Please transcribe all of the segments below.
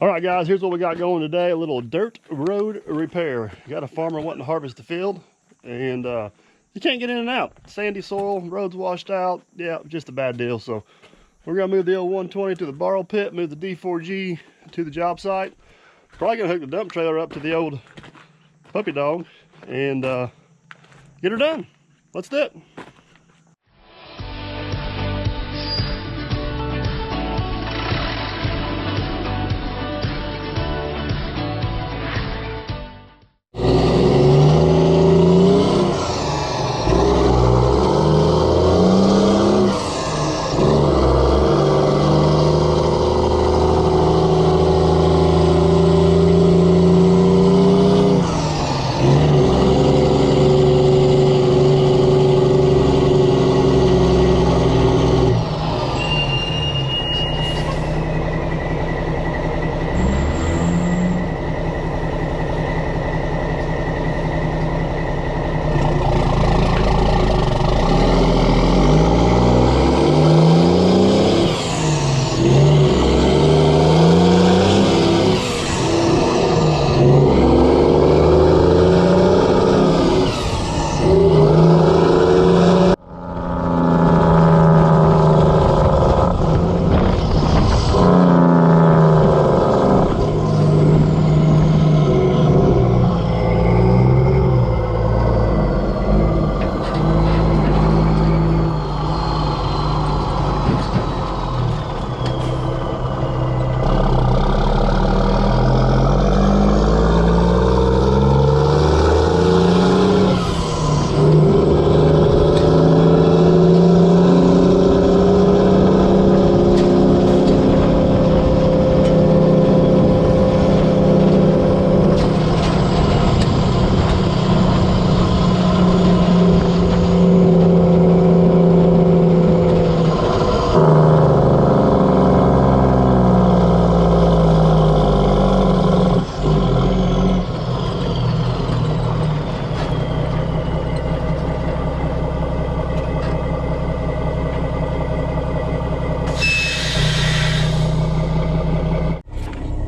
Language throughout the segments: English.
All right, guys, here's what we got going today. A little dirt road repair. Got a farmer wanting to harvest the field, and you can't get in and out. Sandy soil, roads washed out. Yeah, just a bad deal. So we're gonna move the old 120 to the borrow pit, move the D4G to the job site. Probably gonna hook the dump trailer up to the old puppy dog and get her done. Let's do it.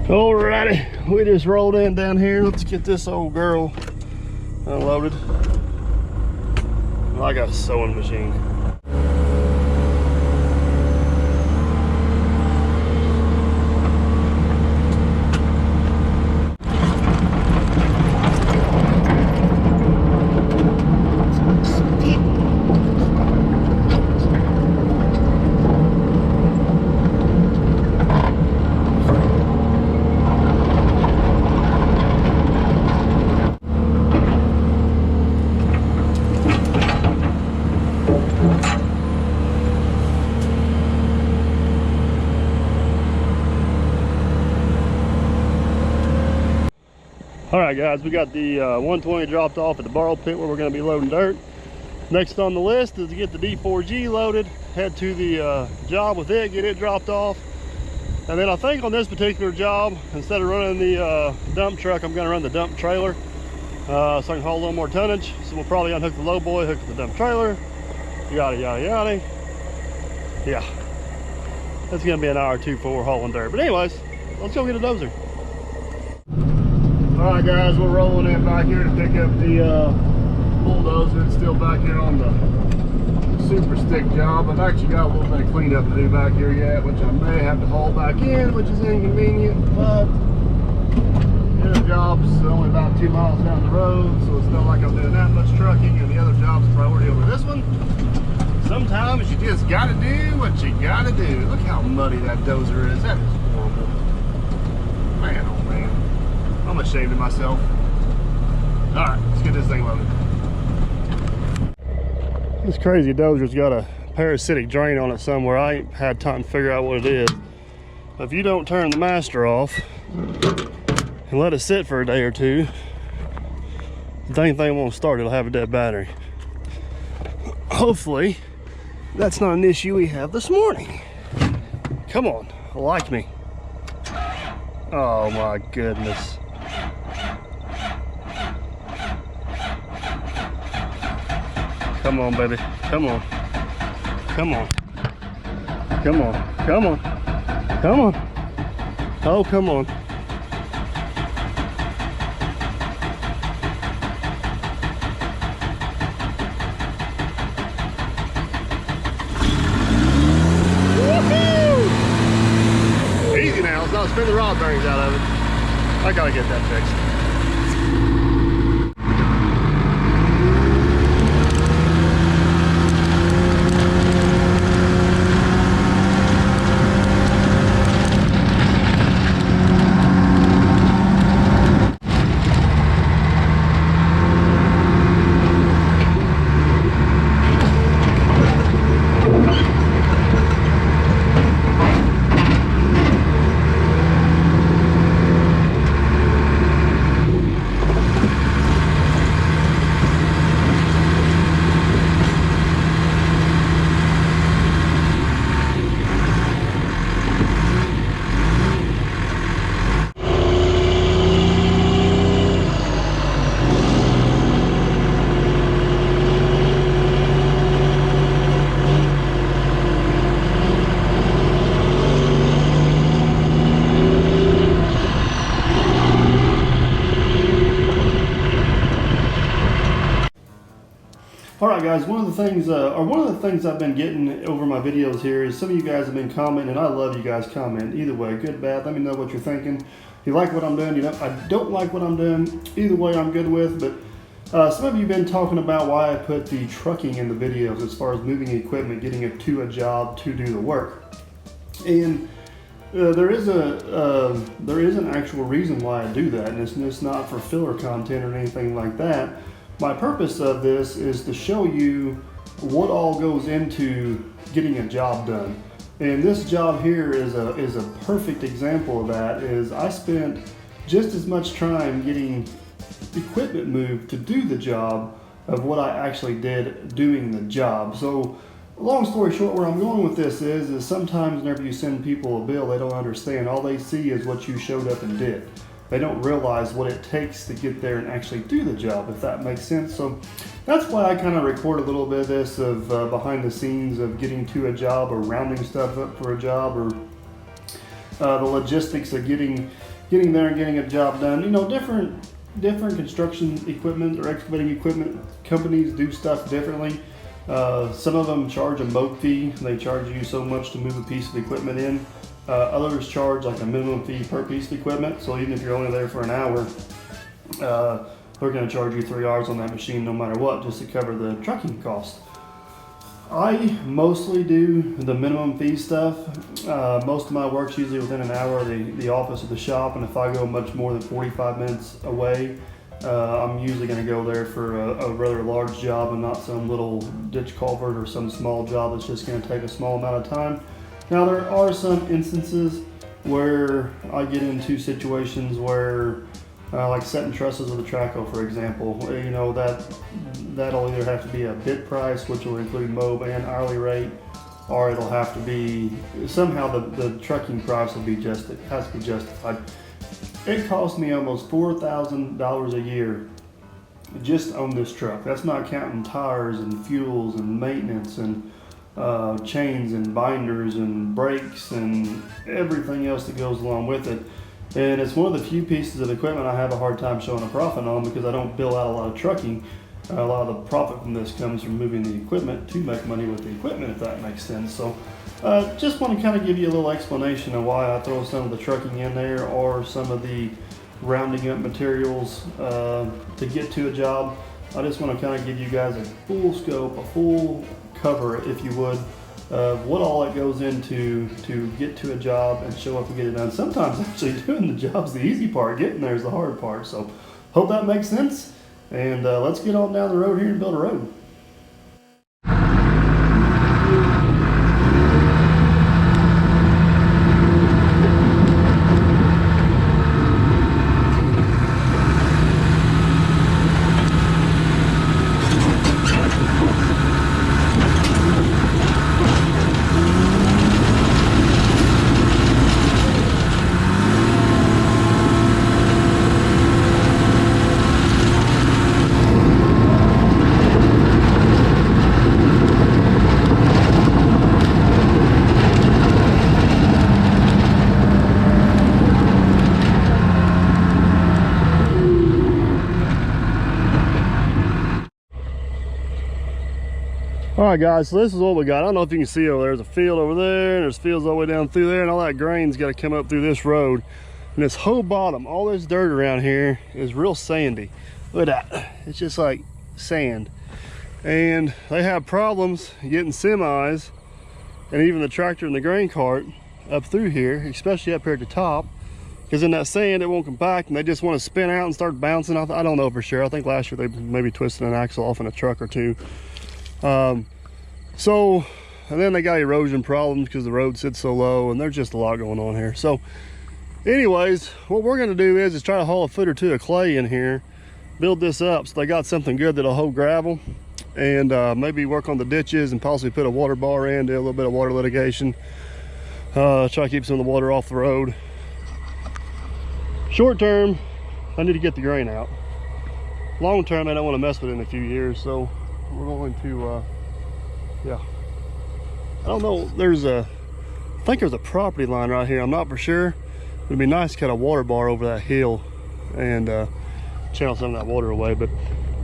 Alrighty, we just rolled in down here. Let's get this old girl unloaded. I got a sewing machine. All right, guys, we got the 120 dropped off at the borrow pit where we're going to be loading dirt. Next on the list is to get the D4G loaded, head to the job with it, get it dropped off. And then I think on this particular job, instead of running the dump truck, I'm going to run the dump trailer so I can haul a little more tonnage. So we'll probably unhook the low boy, hook the dump trailer, yada, yada, yada. Yeah, that's going to be an hour or two for hauling dirt. But anyways, let's go get a dozer. All right, guys, we're rolling in back here to pick up the bulldozer. It's still back here on the super stick job. I've actually got a little bit of cleanup to do back here yet, which I may have to haul back in, which is inconvenient, but the job's only about 2 miles down the road, so it's not like I'm doing that much trucking, and the other job's priority over this one. Sometimes you just gotta do what you gotta do. Look how muddy that dozer is. That is horrible. Man, oh man. I'm ashamed of myself. All right, let's get this thing loaded. This crazy dozer's got a parasitic drain on it somewhere. I ain't had time to figure out what it is. If you don't turn the master off and let it sit for a day or two, the dang thing won't start. It'll have a dead battery. Hopefully, that's not an issue we have this morning. Come on, like me. Oh my goodness. Come on, baby. Come on. Come on. Come on. Come on. Come on. Oh, come on. Easy now, let's not spin the rod bearings out of it. I gotta get that fixed. Alright guys, one of the things I've been getting over my videos here is some of you guys have been commenting, and I love you guys comment. Either way, good, bad, let me know what you're thinking. If you like what I'm doing, I don't like what I'm doing, either way I'm good with, but some of you have been talking about why I put the trucking in the videos as far as moving equipment, getting it to a job to do the work. And there is an actual reason why I do that, and it's not for filler content or anything like that. My purpose of this is to show you what all goes into getting a job done. And this job here is a perfect example of that. Is I spent just as much time getting equipment moved to do the job of what I actually did doing the job. So long story short, where I'm going with this is sometimes whenever you send people a bill, they don't understand. All they see is what you showed up and did. They don't realize what it takes to get there and actually do the job, if that makes sense. So that's why I kind of record a little bit of this of behind the scenes of getting to a job or rounding stuff up for a job, or the logistics of getting there and getting a job done. You know, different construction equipment or excavating equipment companies do stuff differently. Some of them charge a moat fee. They charge you so much to move a piece of equipment in. Others charge like a minimum fee per piece of equipment. So even if you're only there for an hour, they're going to charge you 3 hours on that machine no matter what, just to cover the trucking cost. I mostly do the minimum fee stuff. Most of my work's usually within an hour of the office or the shop, and if I go much more than 45 minutes away, I'm usually going to go there for a rather large job and not some little ditch culvert or some small job that's just going to take a small amount of time. Now there are some instances where I get into situations where like setting trusses with a Traco, for example, you know, that'll either have to be a bid price, which will include mob and hourly rate, or it'll have to be somehow the trucking price will be has to be justified. It cost me almost $4,000 a year just on this truck. That's not counting tires and fuels and maintenance and chains and binders and brakes and everything else that goes along with it. And it's one of the few pieces of equipment I have a hard time showing a profit on, because I don't bill out a lot of trucking. A lot of the profit from this comes from moving the equipment to make money with the equipment, if that makes sense. So just want to kind of give you a little explanation of why I throw some of the trucking in there, or some of the rounding up materials to get to a job. I just want to kind of give you guys a full scope, a full cover, if you would, of what all it goes into to get to a job and show up and get it done. Sometimes actually doing the job's the easy part, getting there is the hard part. So hope that makes sense, and let's get on down the road here and build a road. All right, guys, so this is what we got. I don't know if you can see over there. There's a field over there, and there's fields all the way down through there, and all that grain's got to come up through this road. And this whole bottom, all this dirt around here is real sandy. Look at that. It's just like sand. And they have problems getting semis and even the tractor and the grain cart up through here, especially up here at the top, because in that sand it won't compact, and they just want to spin out and start bouncing. I don't know for sure. I think last year they maybe twisted an axle off in a truck or two. And then they got erosion problems because the road sits so low, and there's just a lot going on here. So anyways, what we're going to do is try to haul a foot or two of clay in here, build this up so they got something good that'll hold gravel, and maybe work on the ditches and possibly put a water bar in, do a little bit of water litigation, try to keep some of the water off the road. Short term, I need to get the grain out. Long term, I don't want to mess with it in a few years, so we're going to yeah, I don't know, I think there's a property line right here. I'm not for sure. It'd be nice to cut a water bar over that hill and channel some of that water away. But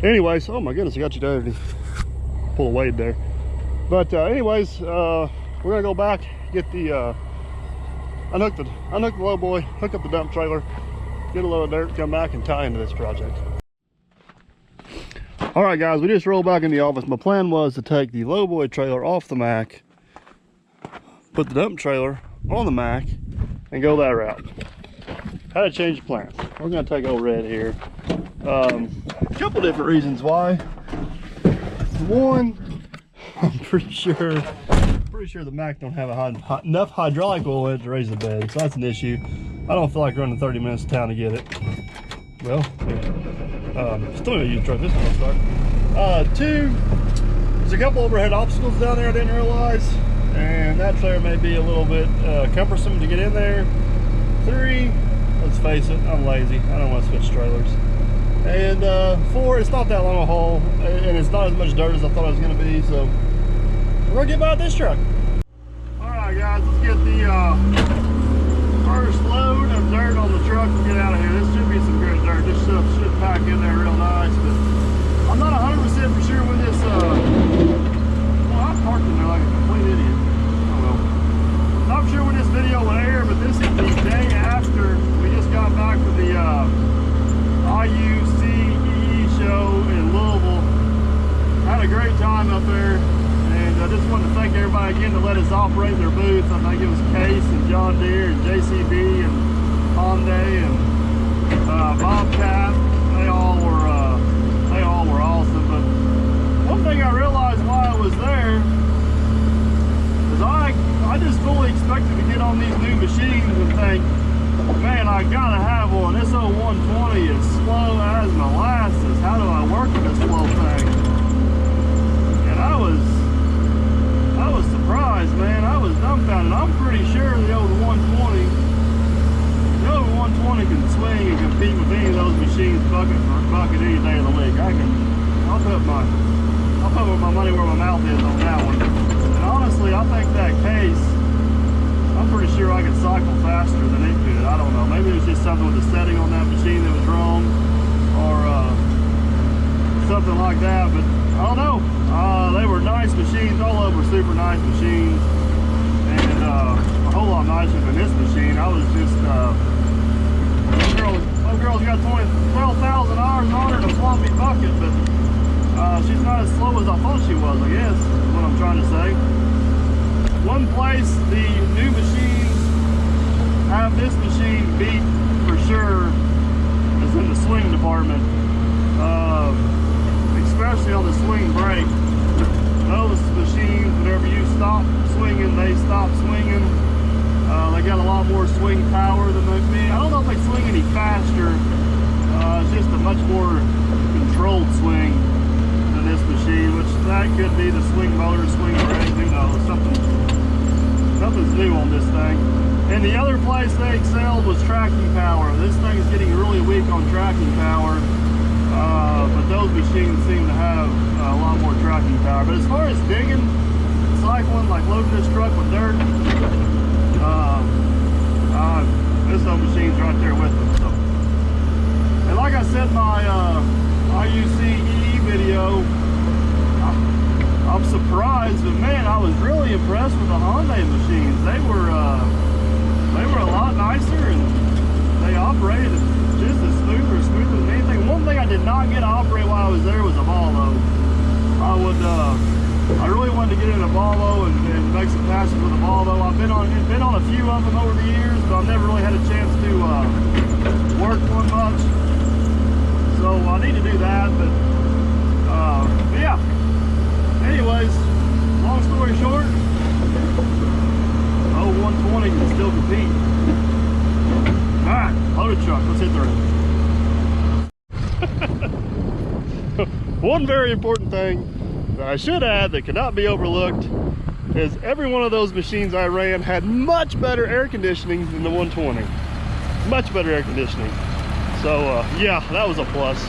anyways, oh my goodness, I got you there to pull a wade there. But anyways, we're gonna go back, get the unhook the low boy, hook up the dump trailer, get a load of dirt, come back and tie into this project. All right, guys, we just rolled back in the office. My plan was to take the lowboy trailer off the Mack, put the dump trailer on the Mack, and go that route. Had to change the plans. We're gonna take old Red here. A couple different reasons why. One, I'm pretty sure the Mack don't have enough hydraulic oil in it to raise the bed, so that's an issue. I don't feel like running 30 minutes to town to get it. Well, still gonna use the truck. This one will start. Two, there's a couple overhead obstacles down there I didn't realize, and that trailer may be a little bit cumbersome to get in there. Three, let's face it, I'm lazy. I don't want to switch trailers. And four, it's not that long a haul, and it's not as much dirt as I thought it was gonna be, so we're gonna get by with this truck. All right, guys, let's get the first load of dirt on the truck and get out of here. This should be some good dirt. This stuff should pack in there real nice, but I'm not 100% for sure when this, well, I parked in there like a complete idiot. I don't know. Not sure when this video will air, but this is the day after we just got back from the IUCEE show in Louisville. Had a great time up there. And I just wanted to thank everybody again to let us operate their booth. I think it was Case and John Deere and JCB and Hyundai and Bobcat. They all were awesome. But one thing I realized while I was there is I just fully expected to get on these new machines and think, man, I gotta have one. This old 120 is slow as molasses. How do I work with this slow thing? And I was surprised, man. I was dumbfounded. I'm pretty sure the old 120 can swing and compete with any of those machines bucket for bucket any day of the week. I'll put my money where my mouth is on that one. And honestly, I think that Case, I'm pretty sure I could cycle faster than it could. I don't know. Maybe it was just something with the setting on that machine that was wrong, or something like that. But I don't know. They were nice machines. All of them were super nice machines, and a whole lot nicer than this machine. I was just girl's got 12,000 hours on her in a floppy bucket, but she's not as slow as I thought she was, I guess, is what I'm trying to say. One place the new machines have this machine beat for sure is in the swing department, especially on the swing brake. Those machines, whenever you stop swinging, they stop swinging. They got a lot more swing power than those. I don't know if they swing any faster. It's just a much more controlled swing than this machine, which that could be the swing motor, swing brake, who knows, something's new on this thing. And the other place they excelled was tracking power. This thing is getting really weak on tracking power, but those machines seem to have a lot more tracking power. But as far as digging, cycling, like loading this truck with dirt, this old machine's right there with them. So, and like I said in my IUCEE video, I'm surprised impressed with the Hyundai machines. They were a lot nicer, and they operated just as smoother as anything. One thing I did not get to operate while I was there was a Volvo. I really wanted to get in a Volvo and make some passes with a Volvo. I've been on a few of them over the years, but I've never really had a chance to work one much. So I need to do that, but yeah. Anyways, long story short, 120 can still compete. Alright, loaded truck, let's hit the road. One very important thing that I should add that cannot be overlooked is every one of those machines I ran had much better air conditioning than the 120. Much better air conditioning. So yeah, that was a plus.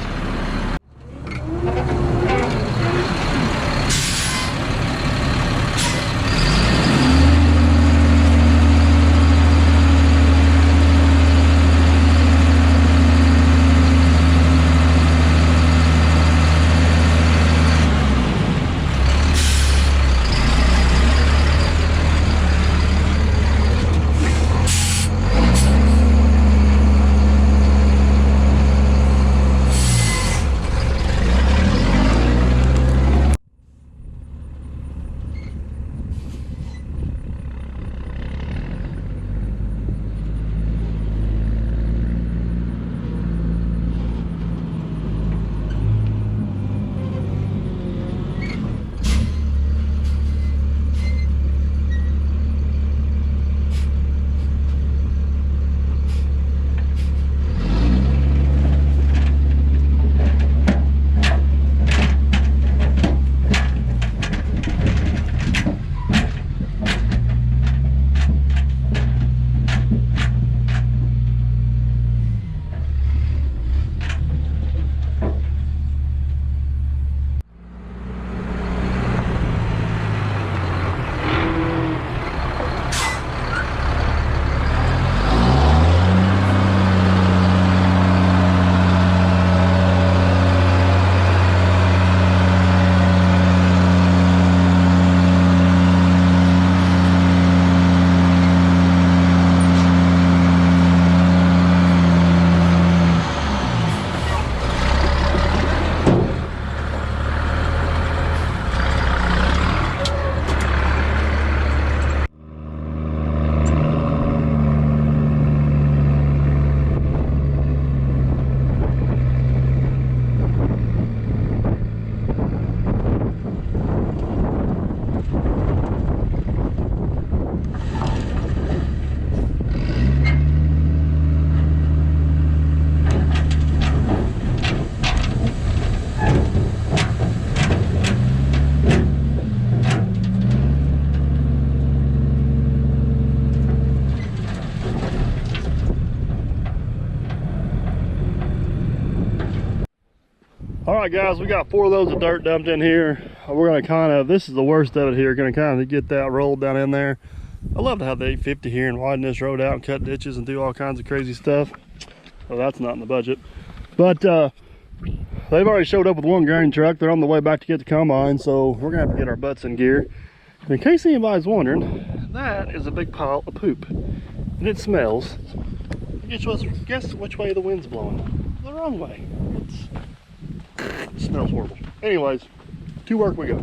All right, guys, we got 4 loads of dirt dumped in here. We're gonna kind of, this is the worst of it here, gonna kind of get that rolled down in there. I love to have the 850 here and widen this road out and cut ditches and do all kinds of crazy stuff. Well, that's not in the budget. But they've already showed up with 1 grain truck. They're on the way back to get the combine, so we're gonna have to get our butts in gear. And in case anybody's wondering, that is a big pile of poop. And it smells. Guess which way the wind's blowing? The wrong way. It smells horrible. Anyways, to work we go.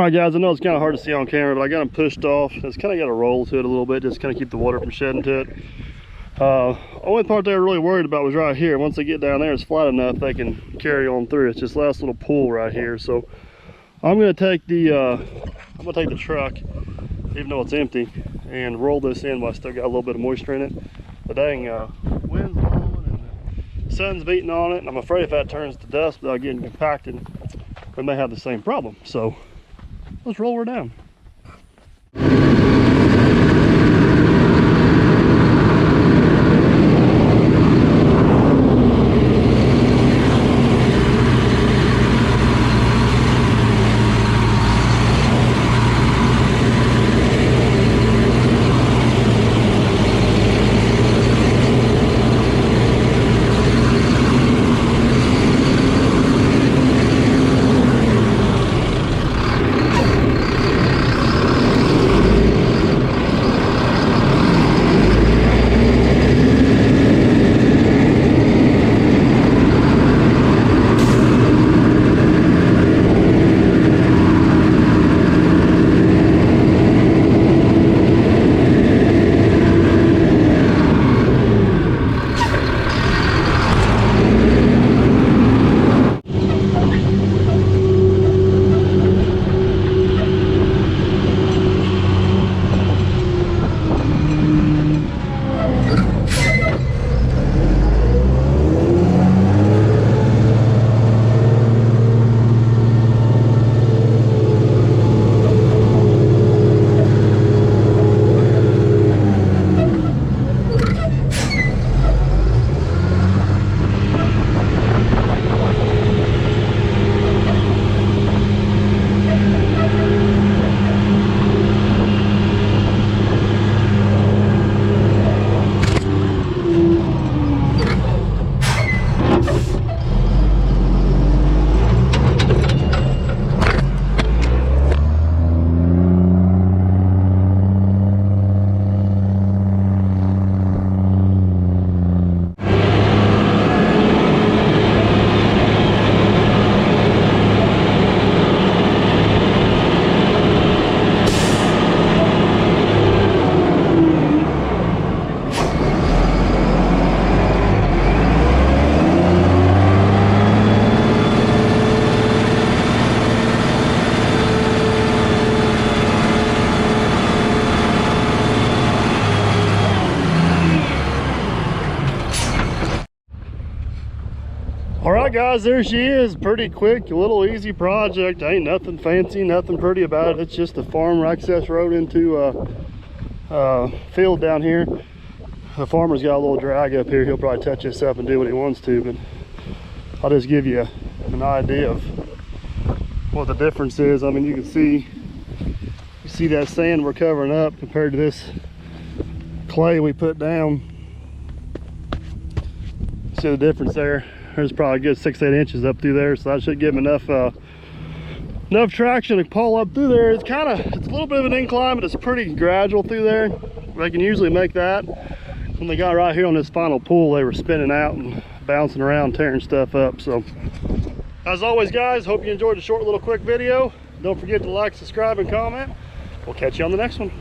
Alright guys, I know it's kind of hard to see on camera, but I got them pushed off. It's kind of got a roll to it a little bit, just kind of keep the water from shedding to it. Only part they were really worried about was right here. Once they get down there, it's flat enough they can carry on through. It's just last little pool right here. So I'm gonna take the truck, even though it's empty, and roll this in while I still got a little bit of moisture in it. The dang wind's blowing and the sun's beating on it, and I'm afraid if that turns to dust without getting compacted, we may have the same problem. So let's roll her down. Alright guys, there she is. Pretty quick, a little easy project. Ain't nothing fancy, nothing pretty about it. It's just a farm access road into a field down here. The farmer's got a little drag up here. He'll probably touch this up and do what he wants to, but I'll just give you an idea of what the difference is. I mean, you can see that sand we're covering up compared to this clay we put down. See the difference there? There's probably a good 6-8 inches up through there, so that should give them enough traction to pull up through there. It's a little bit of an incline, but it's pretty gradual through there. They can usually make that. When they got right here on this final pull, they were spinning out and bouncing around, tearing stuff up. So as always guys, hope you enjoyed the short little quick video. Don't forget to like, subscribe, and comment. We'll catch you on the next one.